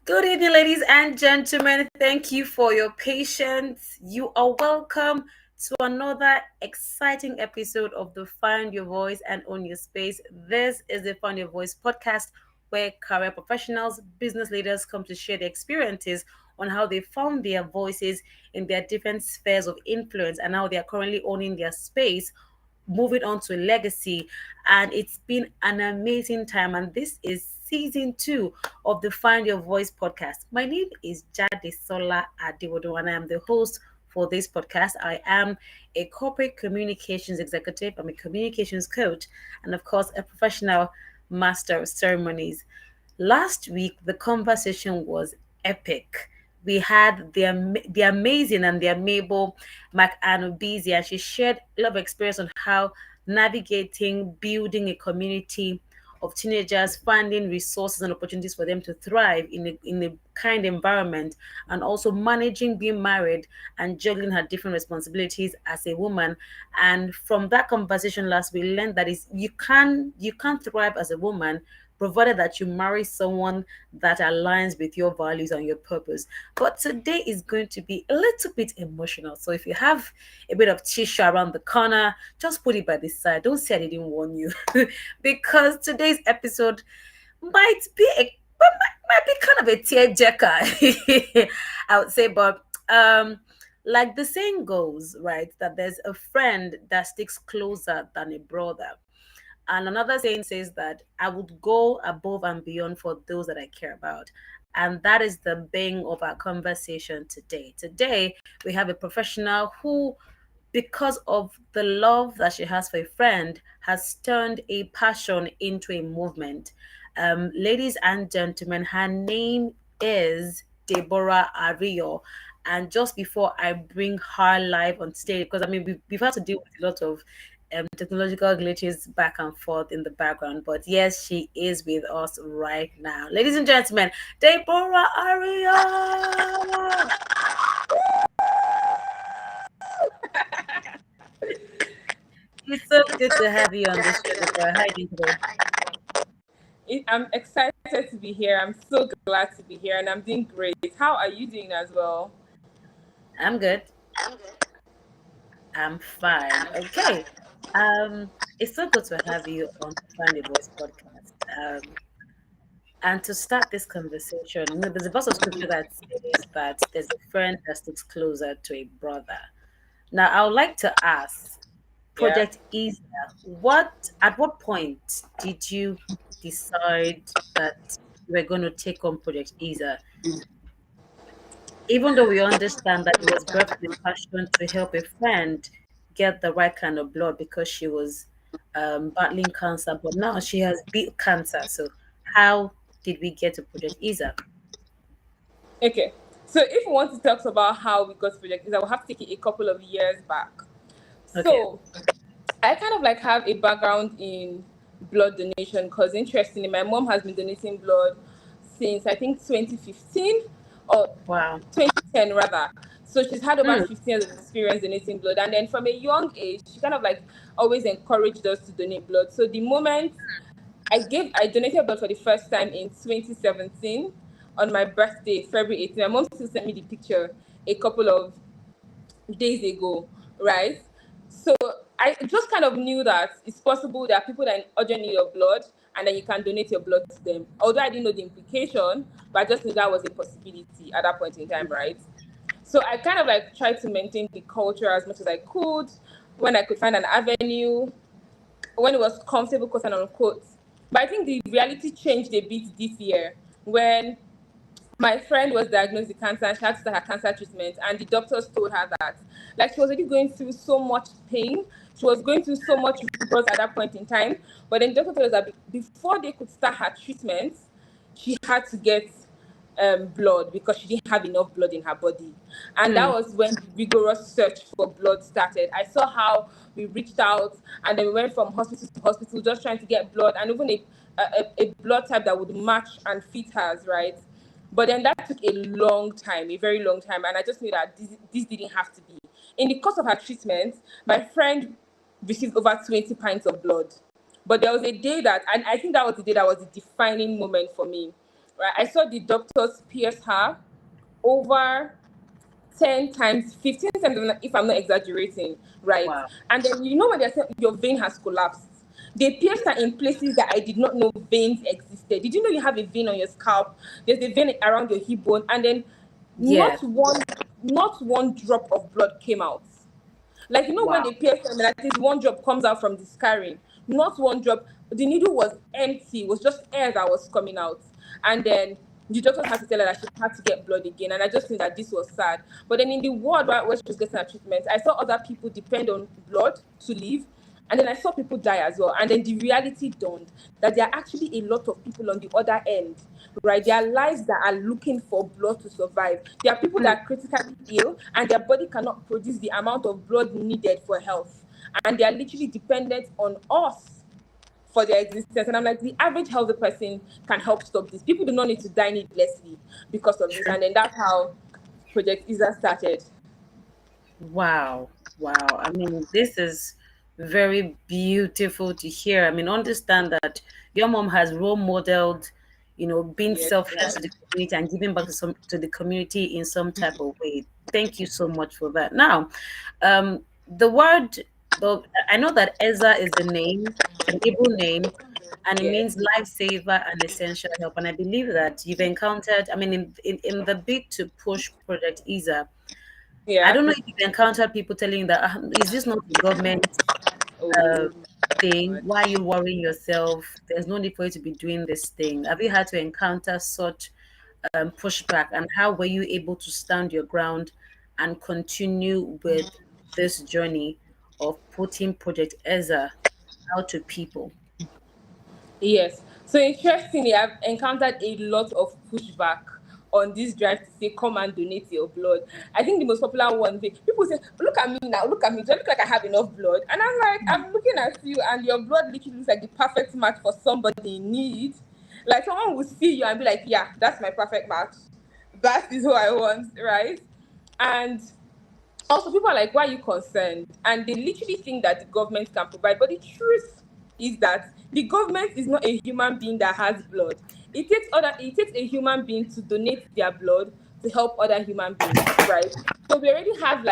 Good evening, ladies and gentlemen. Thank you for your patience. You are welcome to another exciting episode of the Find Your Voice and Own Your Space. This is the Find Your Voice podcast where career professionals, business leaders come to share their experiences on how they found their voices in their different spheres of influence and how they are currently owning their space, moving on to legacy. And it's been an amazing time. And this is season 2 of the Find Your Voice podcast. My name is Jadesola Adewodo, and I am the host for this podcast. I am a corporate communications executive, I'm a communications coach, and of course, a professional master of ceremonies. Last week, the conversation was epic. We had the amazing and the amiable McAnubizi, and she shared a lot of experience on how navigating building a community of teenagers, finding resources and opportunities for them to thrive in a kind environment, and also managing being married and juggling her different responsibilities as a woman. And from that conversation last, we learned that is you can thrive as a woman provided that you marry someone that aligns with your values and your purpose. But today is going to be a little bit emotional. So if you have a bit of tissue around the corner, just put it by the side. Don't say I didn't warn you. Because today's episode might be might be kind of a tearjerker, I would say. But like the saying goes, right, that there's a friend that sticks closer than a brother. And another saying says that I would go above and beyond for those that I care about. And that is the bang of our conversation today. Today, we have a professional who, because of the love that she has for a friend, has turned a passion into a movement. Ladies and gentlemen, her name is Deborah Ariyo. And just before I bring her live on stage, because I mean, we've had to deal with a lot of technological glitches back and forth in the background, but yes, she is with us right now. Ladies and gentlemen, Deborah Ariyo. It's so good to have you on the show, Deborah. How are you doing today? I'm excited to be here. I'm so glad to be here, and I'm doing great. How are you doing as well? I'm good. I'm fine. Okay. It's so good to have you on the Find a Voice podcast. And to start this conversation, there's a verse of scripture that says that there's a friend that sticks closer to a brother. Now, I would like to ask Yeah. Project Ezer, at what point did you decide that you were going to take on Project Ezer? Even though we understand that it was birthed with passion to help a friend get the right kind of blood because she was battling cancer, but now she has beat cancer. So, how did we get to Project Ezer? Okay. So if we want to talk about how we got Project Ezer, I will have to take it a couple of years back. Okay. So I kind of like have a background in blood donation because interestingly, my mom has been donating blood since I think 2015 or Wow. 2010 rather. So she's had over Mm, 15 years of experience donating blood. And then from a young age, she kind of like always encouraged us to donate blood. So the moment I donated blood for the first time in 2017 on my birthday, February 18th. My mom still sent me the picture a couple of days ago, right? So I just kind of knew that it's possible there are people that are in urgent need of blood and then you can donate your blood to them. Although I didn't know the implication, but I just knew that was a possibility at that point in time, right? So I kind of like tried to maintain the culture as much as I could when I could find an avenue, when it was comfortable, quote and unquote. But I think the reality changed a bit this year when my friend was diagnosed with cancer and she had to start her cancer treatment, and the doctors told her that like she was already going through so much pain, she was going through so much rigors at that point in time. But then the doctor told us that before they could start her treatment, she had to get blood because she didn't have enough blood in her body. And that mm, was when the rigorous search for blood started. I saw how we reached out and then we went from hospital to hospital just trying to get blood, and even a blood type that would match and fit hers, right? But then that took a long time, a very long time. And I just knew that this didn't have to be. In the course of her treatment, my friend received over 20 pints of blood. But there was a day that, and I think that was the day that was the defining moment for me. right? I saw the doctors pierce her over 10 times, 15 times, if I'm not exaggerating, right? Wow. And then you know when they say your vein has collapsed, they pierced her in places that I did not know veins existed. Did you know you have a vein on your scalp? There's a vein around your hip bone, and then Yeah. not one drop of blood came out. Like, you know, when Wow. they pierce them, and at least one drop comes out from the scarring. Not one drop. The needle was empty. It was just air that was coming out. And then the doctors had to tell her that she had to get blood again. And I just think that this was sad. But then in the ward where she was getting her treatment, I saw other people depend on blood to live. And then I saw people die as well. And then the reality dawned that there are actually a lot of people on the other end, right? There are lives that are looking for blood to survive. There are people Hmm. that are critically ill and their body cannot produce the amount of blood needed for health. And they are literally dependent on us for their existence. And I'm like, the average healthy person can help stop this. People do not need to die needlessly because of this. True. And then that's how Project Ezer started. Wow. Wow. I mean, this is very beautiful to hear. I mean, understand that your mom has role modeled, being Yes. selfless to the community and giving back to the community in some type of way. Thank you so much for that. Now, the word, the I know that Eza is the name, it's an Igbo name, and it Yes. means lifesaver and essential help. And I believe that you've encountered, I mean, in the bid to push Project Ezer, I Yeah. don't know if you've encountered people telling you that, is this not the government uh, Oh, thing? God. Why are you worrying yourself? There's no need for you to be doing this thing. Have you had to encounter such pushback? And how were you able to stand your ground and continue with this journey of putting Project Ezer out to people? Yes. So interestingly, I've encountered a lot of pushback on this drive to say, come and donate your blood. I think the most popular one, people say, look at me now, look at me. Do I look like I have enough blood? And I'm like, I'm looking at you, and your blood literally looks like the perfect match for somebody in need. Like, someone will see you and be like, yeah, that's my perfect match. That is who I want, right? And also, people are like, why are you concerned? And they literally think that the government can provide. But the truth is that the government is not a human being that has blood. It takes a human being to donate their blood to help other human beings, right? So we already have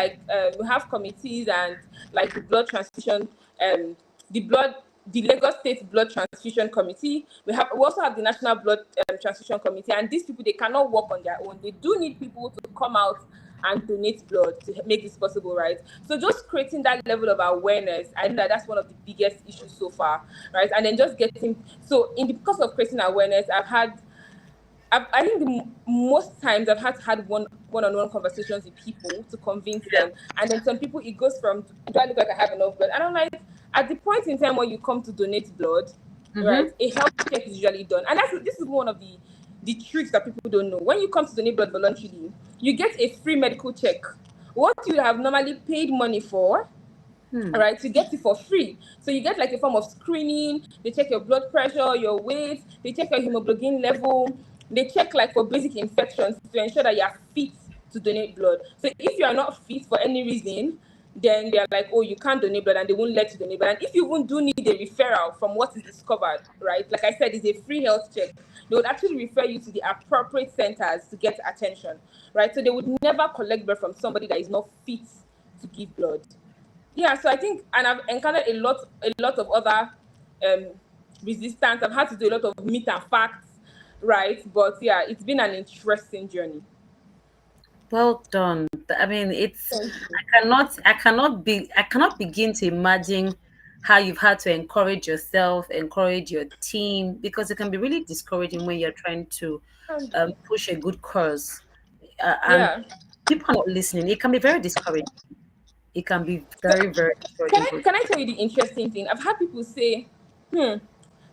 we have committees and like the blood transfusion, the blood the Lagos State Blood Transfusion Committee. We also have the National Blood Transfusion Committee, and these people, they cannot work on their own. They do need people to come out and donate blood to make this possible, right? So just creating that level of awareness, I know that that's one of the biggest issues so far, right? And then just getting so in the because of creating awareness, I think most times I've had one-on-one conversations with people to convince them, and then some people it goes from, do I look like I have enough blood? And I'm like, at the point in time when you come to donate blood, Mm-hmm. right, a health check is usually done, and this is one of the tricks that people don't know. When you come to donate blood voluntarily, you get a free medical check. What you have normally paid money for, Hmm. all right, you get it for free. So you get like a form of screening. They check your blood pressure, your weight, they check your hemoglobin level, they check like for basic infections to ensure that you are fit to donate blood. So if you are not fit for any reason, then they're like, oh, you can't donate blood, and they won't let you donate blood. And if you even do need a referral from what is discovered, right, like I said, it's a free health check. They would actually refer you to the appropriate centers to get attention, right? So they would never collect blood from somebody that is not fit to give blood. Yeah, so I think, and I've encountered a lot of other um resistance. I've had to do a lot of meet and facts, right? But yeah, it's been an interesting journey. Well done. I mean, Thank you. I cannot begin to imagine how you've had to encourage yourself, encourage your team, because it can be really discouraging when you're trying to And push a good cause, and yeah, people are not listening. It can be very discouraging. It can be so very, very can discouraging. I can I tell you the interesting thing? I've had people say, can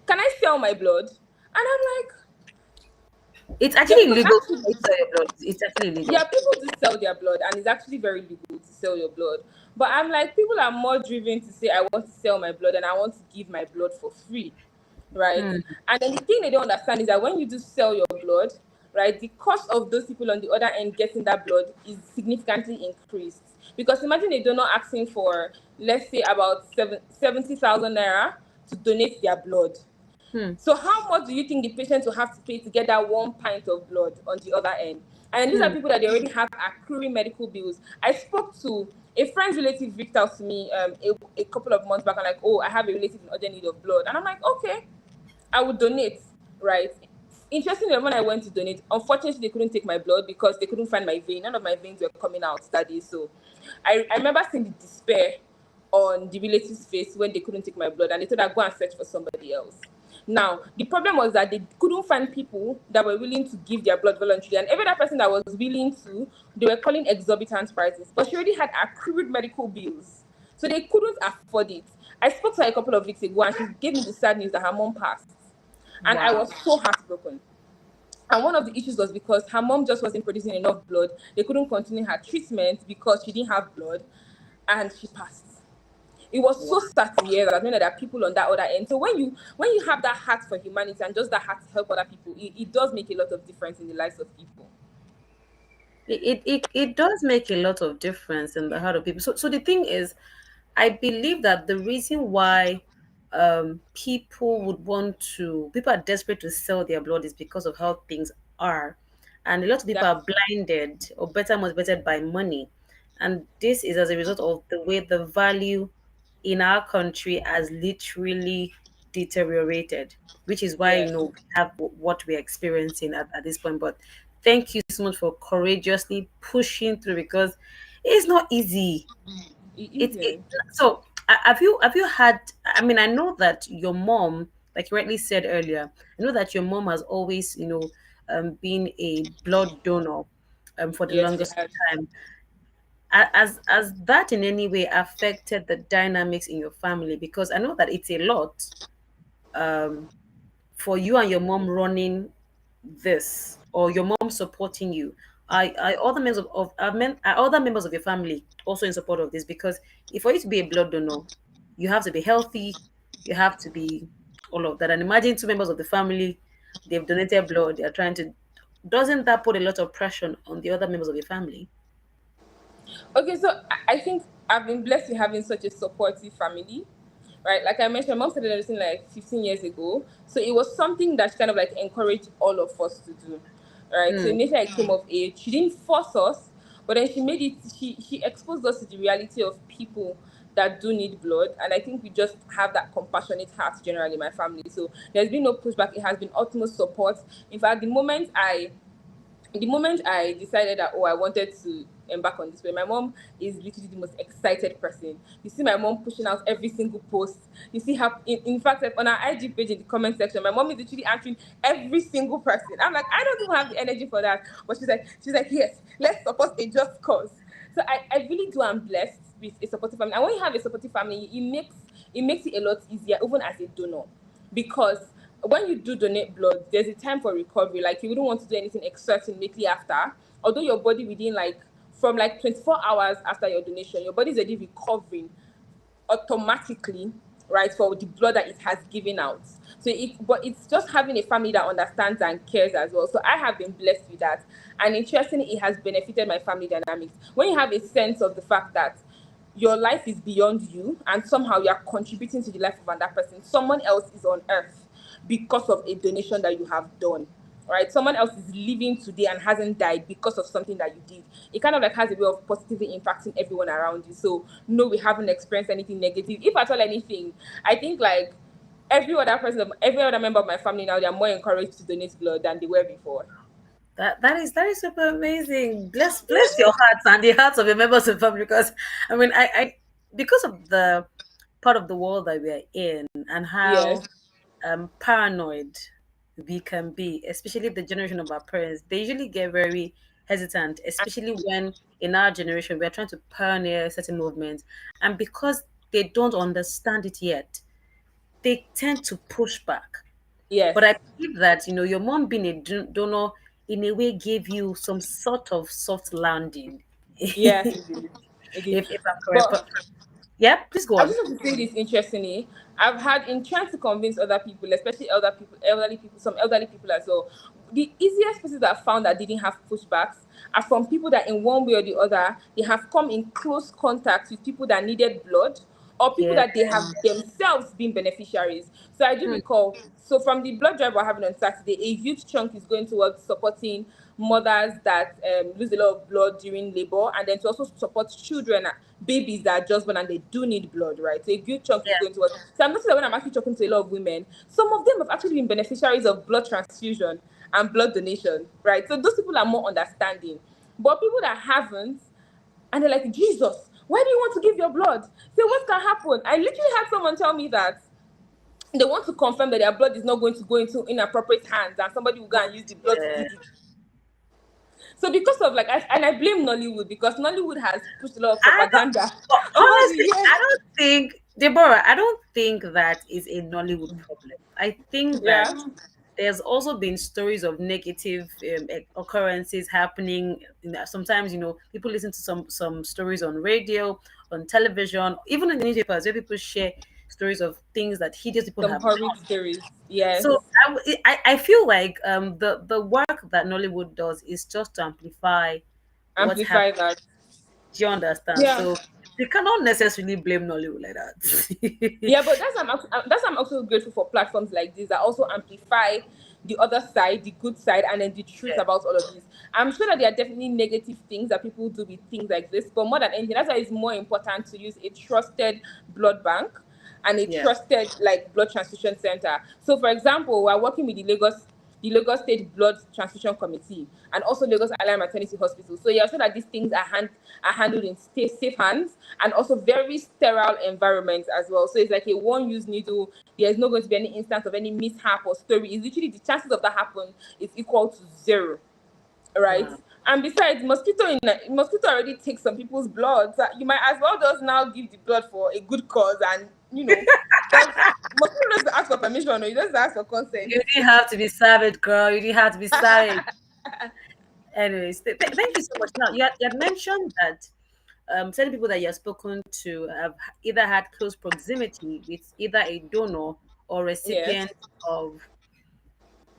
I sell my blood? And I'm like, It's yeah, actually because illegal to actually, sell your blood. It's actually yeah, illegal. people do sell their blood, and it's actually very legal to sell your blood. But I'm like, people are more driven to say, I want to sell my blood and I want to give my blood for free, right? Hmm. And then the thing they don't understand is that when you do sell your blood, right, the cost of those people on the other end getting that blood is significantly increased. Because imagine a donor asking for, let's say, about 70,000 naira to donate their blood. Hmm. So how much do you think the patient will have to pay to get that 1 pint of blood on the other end? And these are Hmm. people that they already have accruing medical bills. I spoke to a friend's relative reached out to me a couple of months back and like, oh, I have a relative in urgent need of blood. And I'm like, okay, I would donate, right? Interestingly, when I went to donate, unfortunately, they couldn't take my blood because they couldn't find my vein. None of my veins were coming out that day. So I remember seeing the despair on the relative's face when they couldn't take my blood and they told her, go and search for somebody else. Now, the problem was that they couldn't find people that were willing to give their blood voluntarily. And every other person that was willing to, they were calling exorbitant prices. But she already had accrued medical bills. So they couldn't afford it. I spoke to her a couple of weeks ago and she gave me the sad news that her mom passed. And I Wow. was so heartbroken. And one of the issues was because her mom just wasn't producing enough blood. They couldn't continue her treatment because she didn't have blood and she passed. It was Wow. so sad to hear that, there are people on that other end. So when you have that heart for humanity and just that heart to help other people, it does make a lot of difference in the lives of people. It does make a lot of difference in the heart of people. So the thing is, I believe that the reason why people are desperate to sell their blood is because of how things are. And a lot of people That are blinded or better motivated by money. And this is as a result of the way the value in our country has literally deteriorated, which is why yes, we have what we're experiencing at this point. But thank you so much for courageously pushing through because it's not easy. it It isn't. so have you had, I mean, I know that your mom, like you rightly said earlier, I know that your mom has always, been a blood donor for the Yes, she longest has. time. Has that in any way affected the dynamics in your family? Because I know that it's a lot um for you and your mom running this, or your mom supporting you. Are other members are other members of your family also in support of this? Because if for you to be a blood donor, you have to be healthy, you have to be all of that. And imagine two members of the family, they've donated blood, they're trying to, doesn't that put a lot of pressure on the other members of your family? Okay, so I think I've been blessed with having such a supportive family, right? Like I mentioned, my mom started everything like 15 years ago, so it was something that she kind of like encouraged all of us to do, right? So Hmm. initially I came of age. She didn't force us, but then she made it. She exposed us to the reality of people that do need blood, and I think we just have that compassionate heart generally in my family. So there's been no pushback. It has been utmost support. In fact, the moment I decided that, oh, I wanted to embark on this way, my mom is literally the most excited person. You see my mom pushing out every single post. You see her, in fact, like, on our IG page in the comment section, my mom is literally answering every single person. I'm like, I don't even have the energy for that. But she's like, yes, let's support a just cause. So I really do. I'm blessed with a supportive family. And when you have a supportive family, it makes it a lot easier, even as a donor, because when you do donate blood, there's a time for recovery. Like you wouldn't want to do anything extra immediately after. Although your body within like from like 24 hours after your donation, your body is already recovering automatically, right, for the blood that it has given out. But it's just having a family that understands and cares as well. So I have been blessed with that. And interestingly, it has benefited my family dynamics. When you have a sense of the fact that your life is beyond you and somehow you are contributing to the life of another person, someone else is on earth because of a donation that you have done, right? Someone else is living today and hasn't died because of something that you did. It kind of like has a way of positively impacting everyone around you. So no, we haven't experienced anything negative. If at all anything, I think like every other member of my family now, they are more encouraged to donate blood than they were before. That is super amazing. Bless your hearts and the hearts of your members of family, because I mean I because of the part of the world that we are in and Yes, how paranoid we can be, especially the generation of our parents. They usually get very hesitant, especially when in our generation we are trying to pioneer certain movements, and because they don't understand it yet, they tend to push back. But I yes, believe that your mom being a donor in a way gave you some sort of soft landing. yes, if it is. It is. if I'm correct. But But yeah, please go I on. just want to say this interestingly. I've had in trying to convince other people, especially elderly people, some elderly people as well. The easiest places that I found that didn't have pushbacks are from people that, in one way or the other, they have come in close contact with people that needed blood, or people Yeah. that they have themselves been beneficiaries. So I do Hmm. recall, so from the blood drive we're having on Saturday, a huge chunk is going towards supporting mothers that lose a lot of blood during labor, and then to also support children, babies that are just born and they do need blood, right? So a good chunk is Yeah. going towards. So I'm noticing that when I'm actually talking to a lot of women, some of them have actually been beneficiaries of blood transfusion and blood donation, right? So those people are more understanding. But people that haven't, and they're like, Jesus, why do you want to give your blood? Say, what can happen? I literally had someone tell me that they want to confirm that their blood is not going to go into inappropriate hands and somebody will go and use the blood to do Yeah. the. So because of like, and I blame Nollywood because Nollywood has pushed a lot of I don't. propaganda But over the honestly, years. I don't think Deborah. I don't think that is a Nollywood problem. I think that Yeah, there's also been stories of negative occurrences happening. Sometimes people listen to some stories on radio, on television, even in the newspapers where people share stories of things that hideous people some have horrid done. stories. Yes, So I feel like the work that Nollywood does is just to amplify what's amplify happening. that. Do you understand? Yeah, So you cannot necessarily blame Nollywood like that. yeah, but that's I'm also grateful for platforms like this that also amplify the other side, the good side, and then the truth Yeah, about all of this. I'm sure that there are definitely negative things that people do with things like this, but more than anything, that's why it's more important to use a trusted blood bank and a yeah. trusted like blood transfusion center. So, for example, we're working with the Lagos State Blood Transfusion Committee, and also Lagos Island Maternity Hospital. So you're sure that these things are handled in safe hands and also very sterile environments as well. So it's like a one-use needle. There's not going to be any instance of any mishap or story. It's literally the chances of that happen is equal to zero, right? Wow. And besides, mosquito already takes some people's blood. So you might as well just now give the blood for a good cause, and because mosquito doesn't ask for permission, or you just ask for consent. You didn't have to be savage, girl. You didn't have to be savage. Anyways, thank you so much. Now, you had mentioned that certain people that you have spoken to have either had close proximity with either a donor or Yes. recipient of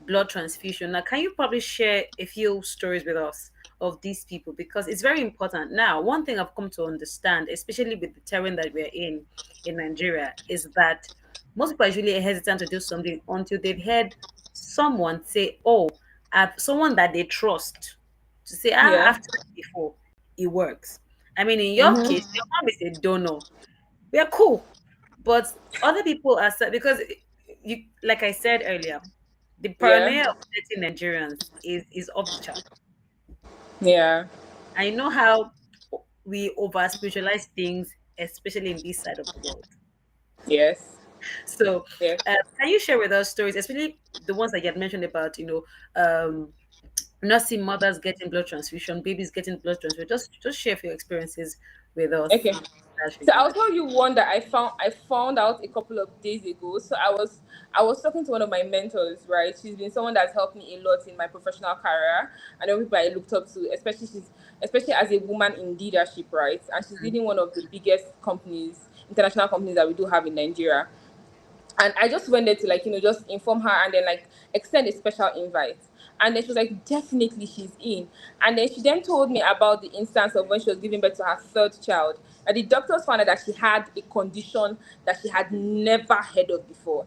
blood transfusion. Now, can you probably share a few stories with us of these people? Because it's very important. Now, one thing I've come to understand, especially with the terrain that we're in Nigeria, is that most people are usually hesitant to do something until they've heard someone say, "Oh, someone that they trust," to say, Yeah. I've tried it before, it works." I mean, in your case, Mm-hmm. your mom is a donor. We are cool, but other people are because you, like I said earlier, the Yeah. paranoia of dating Nigerians is off the chart. Yeah. I know how we over spiritualize things, especially in this side of the world. Yes. So, Yes. can you share with us stories, especially the ones that you had mentioned about, nursing mothers getting blood transfusion, babies getting blood transfusion? Just share your experiences with us Okay. in that So I'll regard. tell you one that I found out a couple of days ago. So I was talking to one of my mentors, right? She's been someone that's helped me a lot in my professional career, and everybody I looked up to, especially as a woman in leadership, right? And she's leading one of the biggest companies, international companies that we do have in Nigeria. And I just went there to like just inform her and then like extend a special invite. And then she was like, definitely she's in. And then she then told me about the instance of when she was giving birth to her third child. And the doctors found out that she had a condition that she had never heard of before.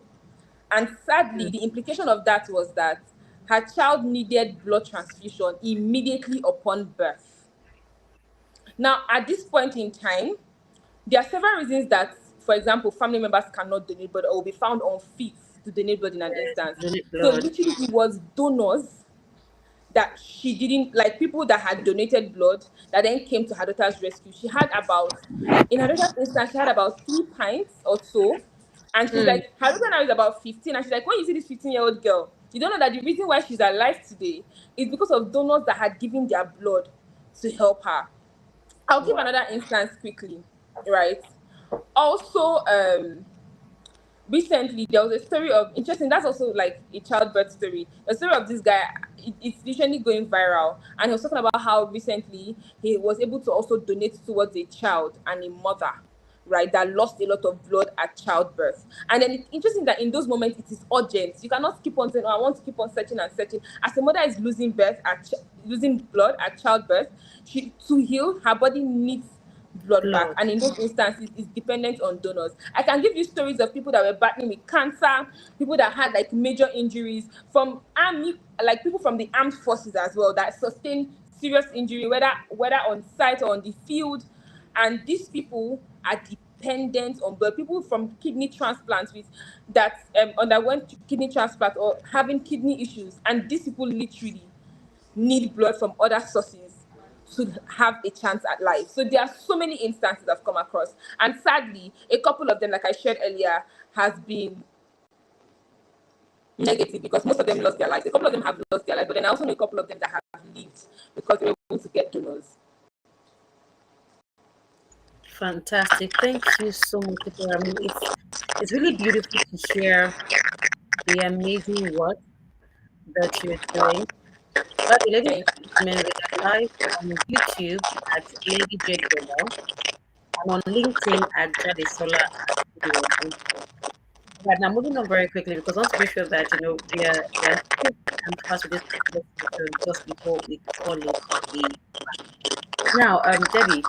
And sadly, the implication of that was that her child needed blood transfusion immediately upon birth. Now, at this point in time, there are several reasons that, for example, family members cannot donate blood or will be found unfit to donate blood in an instance. Donate So blood. literally, it was donors that she didn't like, people that had donated blood that then came to her daughter's rescue. She had about, in her daughter's instance, she had about 3 pints or so. And she's Hmm. like, her daughter now is about 15. And she's like, when you see this 15-year-old girl, you don't know that the reason why she's alive today is because of donors that had given their blood to help her. I'll give Wow. another instance quickly, right? Also, recently there was a story of interesting. That's also like a childbirth story. A story of this guy. It's usually going viral, and he was talking about how recently he was able to also donate towards a child and a mother, right, that lost a lot of blood at childbirth. And then it's interesting that in those moments it is urgent. You cannot keep on saying, "Oh, I want to keep on searching and searching." As a mother is losing blood at childbirth, she to heal her body needs blood back, Blood. and in those instances it's dependent on donors. I can give you stories of people that were battling with cancer, people that had like major injuries from army, like people from the armed forces as well, that sustained serious injury, whether on site or on the field. And these people are dependent on blood. People from kidney transplants with that underwent kidney transplant or having kidney issues, and these people literally need blood from other sources to have a chance at life. So there are so many instances I've come across, and sadly, a couple of them, like I shared earlier, has been negative because most of them lost their lives. A couple of them have lost their life, but then I also know a couple of them that have lived because they were able to get donors. Fantastic. Thank you so much, Deborah. I mean, it's really beautiful to hear the amazing work that you're doing. But ladies Thank and gentlemen, we are live on YouTube at Lady Jade Global and on LinkedIn at Jade Solar Studio. Right now, moving on very quickly because I want to be sure that we are quick and fast with this conversation just before we call it a now. Debbie,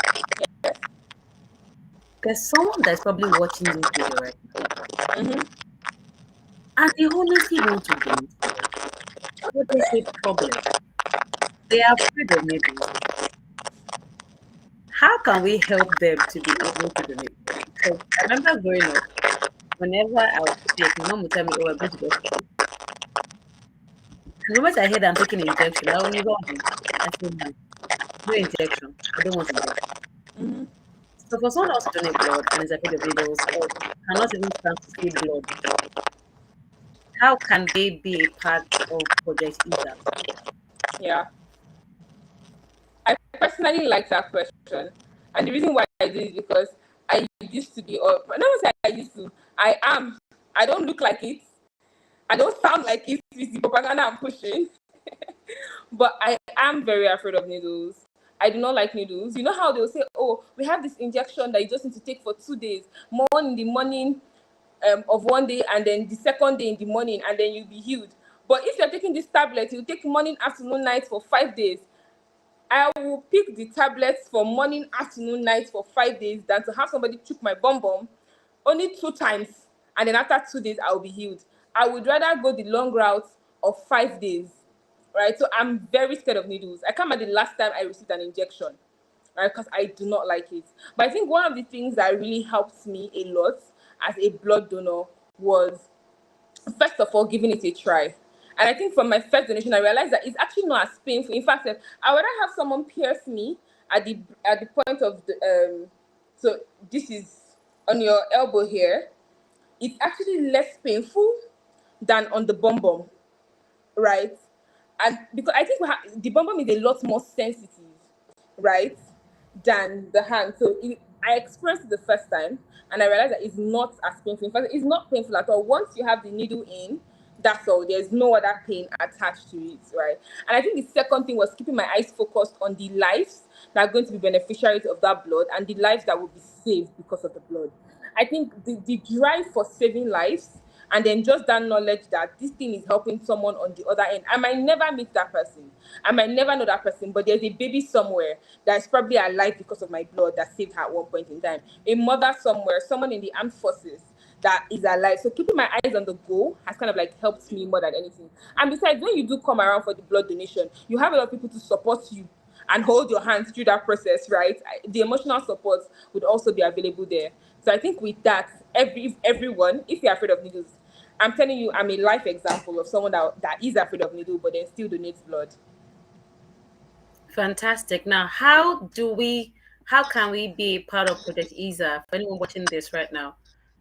there's someone that's probably watching this video right now, you. and they honestly want to donate blood, but there's a problem. They are afraid of needles. How can we help them to be able to donate blood? Because I remember growing up, whenever I was sick, my mom would tell me, "Oh, I'm going to the hospital." The moment I hear that I'm taking an injection, I will run. I say, "No, no injection. I don't want injection." Mm-hmm. So for someone else to donate blood and is afraid of needles or cannot even stand to see blood, how can they be a part of Project Ezer? Yeah, I personally like that question, and the reason why I do is because I used to be, or not say I used to, I am. I don't look like it. I don't sound like it with the propaganda I'm pushing, but I am very afraid of needles. I do not like needles. You know how they'll say, "Oh, we have this injection that you just need to take for 2 days, one in the morning of one day, and then the second day in the morning, and then you'll be healed." But if you're taking this tablet, you take morning, afternoon, night for 5 days. I will pick the tablets for morning, afternoon, night for 5 days than to have somebody chook my bum bum only 2 times, and then after 2 days I will be healed. I would rather go the long route of 5 days, right? So I'm very scared of needles. I can't remember the last time I received an injection, right? Because I do not like it. But I think one of the things that really helped me a lot as a blood donor was, first of all, giving it a try. And I think from my first donation, I realized that it's actually not as painful. In fact, I would rather have someone pierce me at the point of the so this is on your elbow here. It's actually less painful than on the bum bum, right? And because I think the bum bum is a lot more sensitive, right, than the hand. So I experienced it the first time, and I realized that it's not as painful. In fact, it's not painful at all. Once you have the needle in, that's all. There's no other pain attached to it, right? And I think the second thing was keeping my eyes focused on the lives that are going to be beneficiaries of that blood and the lives that will be saved because of the blood. I think the drive for saving lives, and then just that knowledge that this thing is helping someone on the other end. I might never meet that person. I might never know that person, but there's a baby somewhere that's probably alive because of my blood that saved her at one point in time. A mother somewhere, someone in the armed forces that is alive. So keeping my eyes on the goal has kind of like helped me more than anything. And besides, when you do come around for the blood donation, you have a lot of people to support you and hold your hands through that process, right? The emotional support would also be available there. So I think with that, everyone, if you're afraid of needles, I'm telling you, I'm a life example of someone that is afraid of needle, but then still donates blood. Fantastic. Now, how can we be a part of Project Ezer? For anyone watching this right now,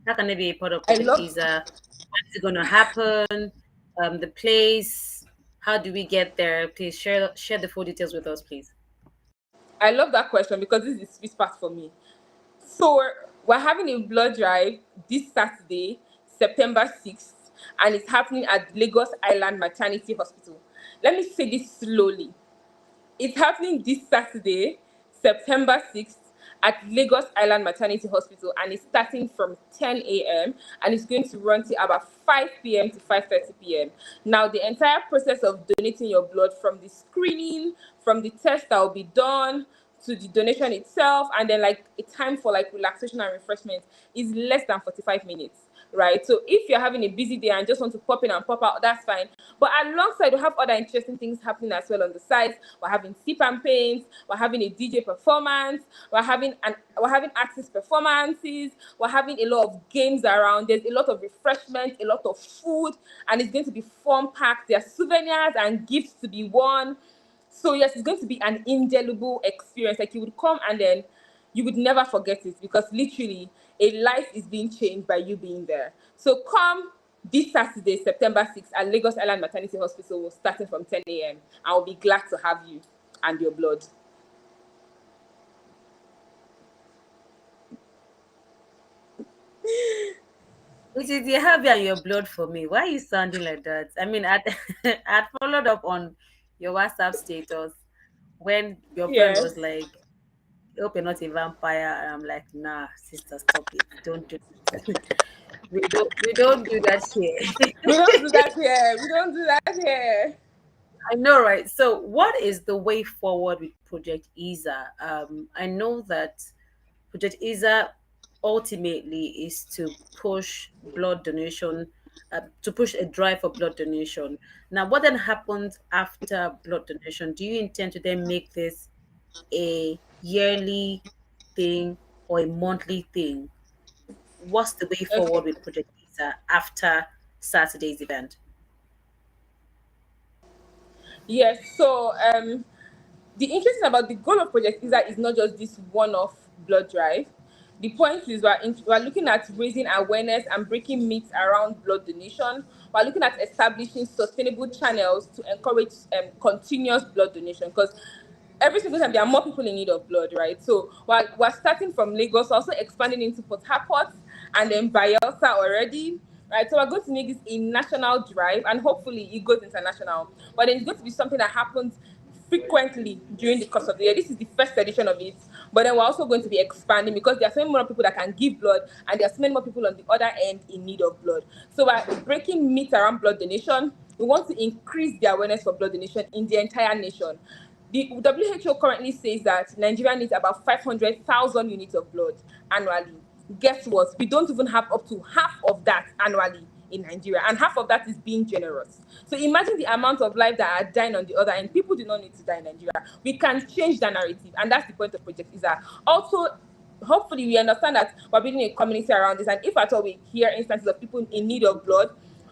how can they be a part of I Project love Ezer? When is it going to happen? The place. How do we get there? Please share the full details with us, please. I love that question because this is the sweet spot for me. So we're having a blood drive this Saturday, September 6th, and it's happening at Lagos Island Maternity Hospital. Let me say this slowly. It's happening this Saturday, September 6th, at Lagos Island Maternity Hospital, and it's starting from 10 a.m. and it's going to run till about 5 p.m. to 5:30 p.m. Now, the entire process of donating your blood, from the screening, from the test that will be done, to the donation itself, and then like a time for like relaxation and refreshment is less than 45 minutes, right? So if you're having a busy day and just want to pop in and pop out, that's fine. But alongside, we have other interesting things happening as well on the side. We're having sip and paints, we're having a DJ performance, we're having artist performances, we're having a lot of games around. There's a lot of refreshment, a lot of food, and it's going to be fun packed. There are souvenirs and gifts to be won. So yes, it's going to be an indelible experience. Like you would come and then you would never forget it, because literally a life is being changed by you being there. So come this Saturday, September 6th at Lagos Island Maternity Hospital, starting from 10 a.m. I will be glad to have you and your blood. Which is you have and your blood for me. Why are you sounding like that? I mean, I'd followed up on your WhatsApp status when your friend was Yes. like, I hope you're not a vampire. And I'm like, nah, sister, stop it. Don't do it. We don't do that here. We don't do that here. We don't do that here. I know, right? So, what is the way forward with Project Ezer? I know that Project Ezer ultimately is to push blood donation, to push a drive for blood donation. Now, what then happens after blood donation? Do you intend to then make this a yearly thing or a monthly thing? What's the way Okay. forward with Project Ezer after Saturday's event? Yes. So the interesting about the goal of Project Ezer is not just this one-off blood drive. The point is we're looking at raising awareness and breaking myths around blood donation. We're looking at establishing sustainable channels to encourage continuous blood donation, because every single time there are more people in need of blood, right? So we're starting from Lagos, also expanding into Port Harcourt and then Bayelsa already. Right, so we're going to make this a national drive, and hopefully it goes international. But then it's going to be something that happens frequently during the course of the year. This is the first edition of it, but then we're also going to be expanding, because there are so many more people that can give blood, and there are so many more people on the other end in need of blood. So by breaking myths around blood donation, we want to increase the awareness for blood donation in the entire nation. The WHO currently says that Nigeria needs about 500,000 units of blood annually. Guess what? We don't even have up to half of that annually in Nigeria, and half of that is being generous. So imagine the amount of lives that are dying on the other end. People do not need to die in Nigeria. We can change the narrative, and that's the point of Project Ezer. Also, hopefully, we understand that we're building a community around this, and if at all we hear instances of people in need of blood,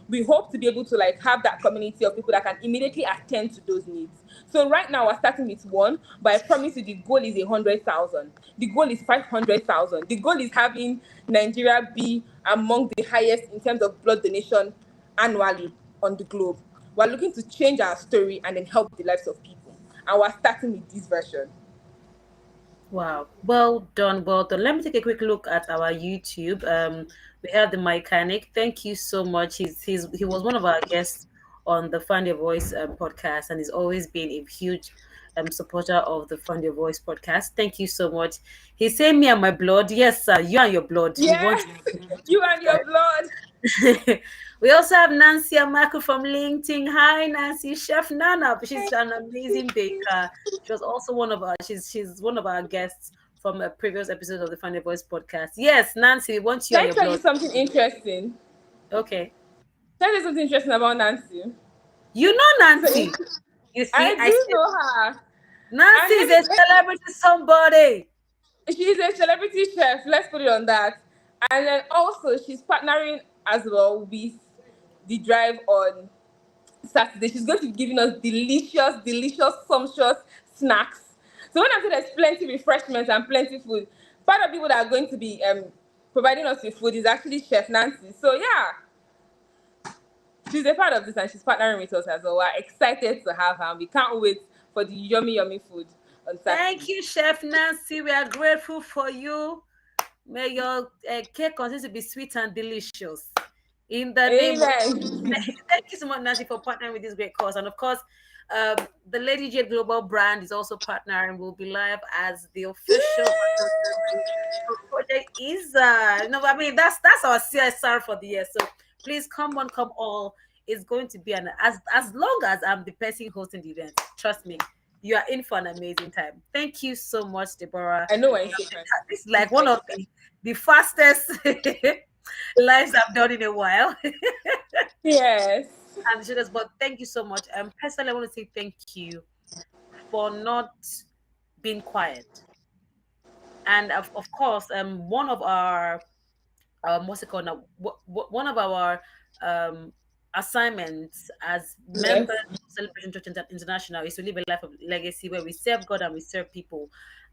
we hope to be able to like have that community of people that can immediately attend to those needs. So right now we're starting with one, but I promise you the goal is 100,000. The goal is 500,000. The goal is having Nigeria be among the highest in terms of blood donation annually on the globe. We're looking to change our story and then help the lives of people. And we're starting with this version. Wow. Well done, well done. Let me take a quick look at our YouTube. We have the mechanic. Thank you so much. He was one of our guests on the Find Your Voice podcast, and he's always been a huge supporter of the Find Your Voice podcast. Thank you so much. He's saying me and my blood. Yes, sir. You and your blood. We want Yes, you and your blood. We also have Nancy Amaku from LinkedIn. Hi, Nancy. Chef Nana. She's an amazing baker. She was also one of our. She's one of our guests from a previous episode of the Funny Voice podcast. Yes, Nancy, we want you Can and I your tell you blood. something interesting? Okay. Can I tell you something interesting about Nancy? You know So Nancy. You see, I I do said know her. Nancy And is a celebrity somebody. she's a celebrity chef. Let's put it on that. And then also she's partnering as well with the drive on Saturday. She's going to be giving us delicious, sumptuous snacks. So when I say there's plenty refreshments and plenty food, part of people that are going to be providing us with food is actually Chef Nancy. So yeah, she's a part of this and she's partnering with us as well. We're excited to have her, and we can't wait for the yummy food on Thank Saturday. you, Chef Nancy. We are grateful for you. May your cake continue to be sweet and delicious. In the name of Amen. thank you so much, Nancy, for partnering with this great cause. And of course, the Lady Jade Global brand is also partnering. Will be live as the official of Project Ezer. No, I mean that's our CSR for the year. So please come on, come all. It's going to be an as long as I'm the person hosting the event. Trust me, You are in for an amazing time. Thank you so much, Deborah. I know we're in safe hands. This is like one of the fastest lives I've done in a while. Yes. And shoulders, but thank you so much. Personally, I want to say thank you for not being quiet. And of course, one of our what's it called now? One of our um, assignments as Yes. members of Celebration Church International is to live a life of legacy where we serve God and we serve people.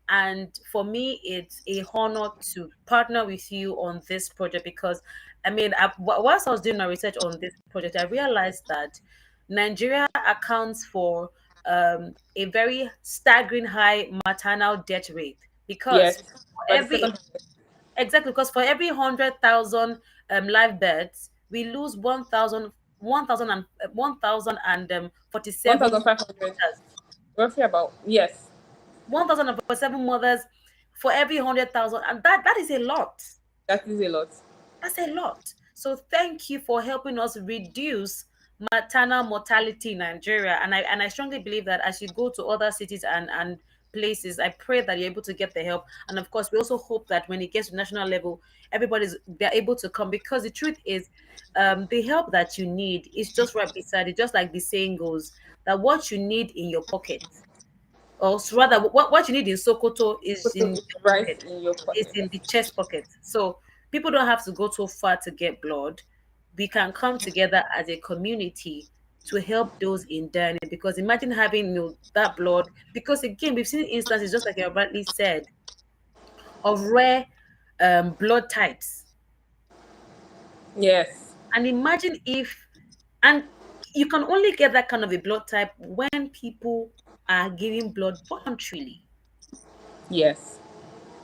And for me, it's a honor to partner with you on this project because, I mean, whilst I was doing my research on this project, I realized that Nigeria accounts for a very staggering high maternal death rate because Yes. for But the every second exactly, because for every 100,000 live births, we lose 1,047 1,500. mothers. Roughly about, yes. 1,047 mothers for every 100,000, and that is a lot. That is a lot. That's a lot. So thank you for helping us reduce maternal mortality in Nigeria. And I strongly believe that as you go to other cities and places, I pray that you're able to get the help. And of course, we also hope that when it gets to national level, they're able to come because the truth is, the help that you need is just right beside it. Just like the saying goes, that what you need in your pocket, or rather, what you need in Sokoto is Photo in is your right pocket, in your is pocket. in the chest pocket. So people don't have to go too far to get blood. We can come together as a community to help those in dire need. Because imagine having that blood. Because again, we've seen instances, just like you rightly said, of rare blood types. Yes. And imagine if, and you can only get that kind of a blood type when people are giving blood voluntarily. Yes.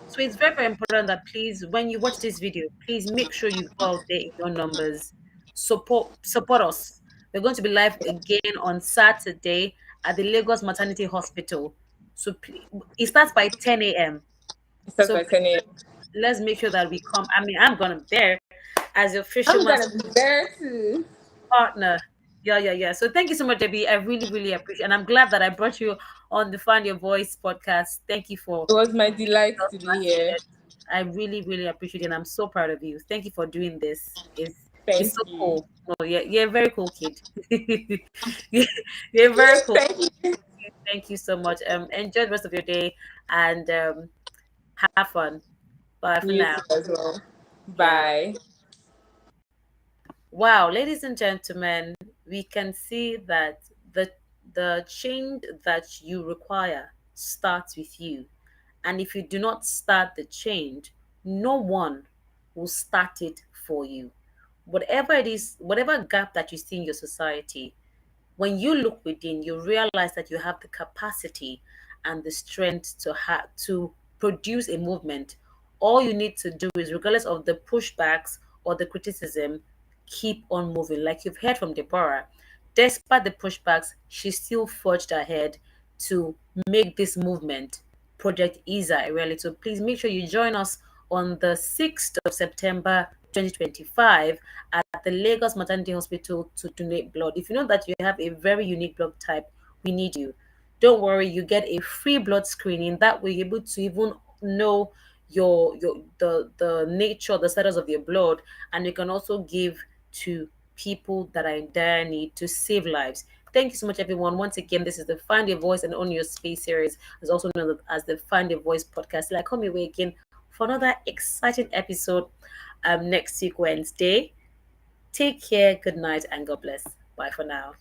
So it's very, very important that please, when you watch this video, please make sure you go out there in your numbers. Support us. We're going to be live again on Saturday at the Lagos Maternity Hospital. So it starts by 10 a.m. It starts So by 10 a.m. let's make sure that we come. I mean, I'm gonna be there as your I'm fisherman's gonna be there too. partner. Yeah, yeah, yeah. So thank you so much, Debbie. I really, really appreciate, and I'm glad that I brought you on the Find Your Voice podcast. Thank you for It was my keeping delight us to be here. fascinated. I really, really appreciate it, and I'm so proud of you. Thank you for doing this. It's Thank so you. cool. No, you're a very cool kid. You're a very cool. Thank you. Thank you so much. Enjoy the rest of your day and have fun. Bye for You now. too as well. Yeah. Bye. Wow, ladies and gentlemen, we can see that the change that you require starts with you. And if you do not start the change, no one will start it for you. Whatever it is, whatever gap that you see in your society, when you look within, you realize that you have the capacity and the strength to produce a movement. All you need to do is, regardless of the pushbacks or the criticism, keep on moving. Like you've heard from Deborah, despite the pushbacks, she still forged ahead to make this movement, Project Ezer, a reality. So please make sure you join us on the 6th of September 2025 at the Lagos Maternity Hospital to donate blood. If you know that you have a very unique blood type, we need you. Don't worry, you get a free blood screening. That way you're able to even know the nature, the status of your blood, and you can also give to people that are in dire need to save lives. Thank you so much, everyone. Once again, this is the Find Your Voice and Own Your Space series, as also known as the Find Your Voice podcast. Like, come your way again for another exciting episode next week, Wednesday. Take care, good night, and God bless. Bye for now.